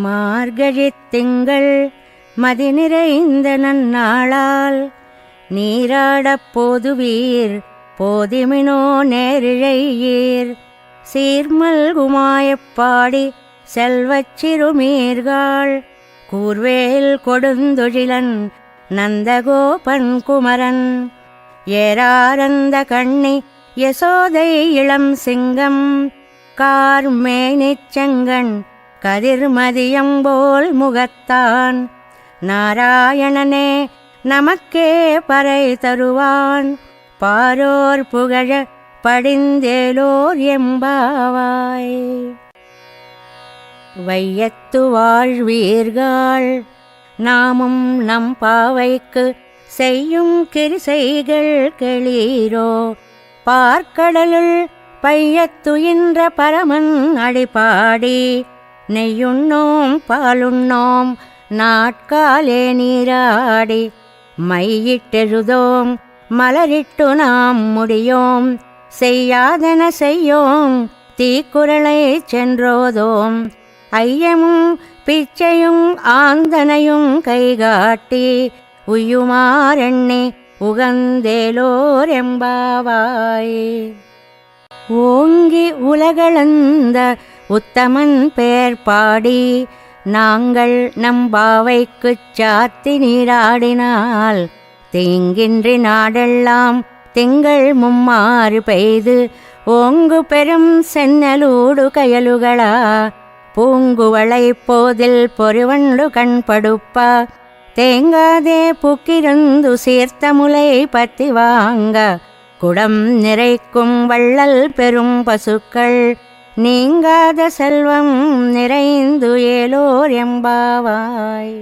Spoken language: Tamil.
மார்கழித் திங்கள் மதி நிறைந்த நன்னாளால் நீராடப் போதுவீர் போதிமினோ நேரிழையீர் சீர்மல்குமாயப் பாடி செல்வச் சிறுமீர்காள் கூர்வேல் கொடுந்தொழிலன் நந்தகோபன் குமரன் ஏராரந்த கண்ணி யசோதை இளம் சிங்கம் கார்மேனிச் செங்கண் கதிர்மதியம்போல் முகத்தான் நாராயணனே நமக்கே பறை தருவான் பாரோர் புகழ படிந்தேலோர் எம்பாவாய். வையத்து வாழ்வீர்கள் நாமும் நம் பாவைக்கு செய்யும் கிரிசைகள் கெளீரோ பார்க்கடலுள் பையத்துயின்ற பரமன் அடிபாடி நெய்யுண்ணோம் பாலுண்ணோம் நாட்காலே நீராடி மையிட்டெழுதோம் மலரிட்டு நாம் முடியோம் செய்யாதன செய்யோம் தீக்குறளை சென்றோதோம் ஐயமும் பிச்சையும் ஆந்தனையும் கைகாட்டி உய்யுமாறெண்ணி உகந்தேலோர் எம்பாவாய். ஓங்கி உலகளந்த உத்தமன் பேர் பாடி நாங்கள் நம்பாவைக்குச் சாத்தி நீராடினால் தீங்கின்றி நாடெல்லாம் திங்கள் மும்மாறு பெய்து ஓங்கு பெரும் சென்னலூடு கயலுகளா பூங்குவளை போதில் பொறிவண்டு கண்படுப்ப தேங்காதே புக்கிருந்து சீர்த்த முலை பத்தி வாங்க குடம் நிறைக்கும் வள்ளல் பெரும் பசுக்கள் நீங்காத செல்வம் நிறைந்து ஏலோர் எம்பாவாய்.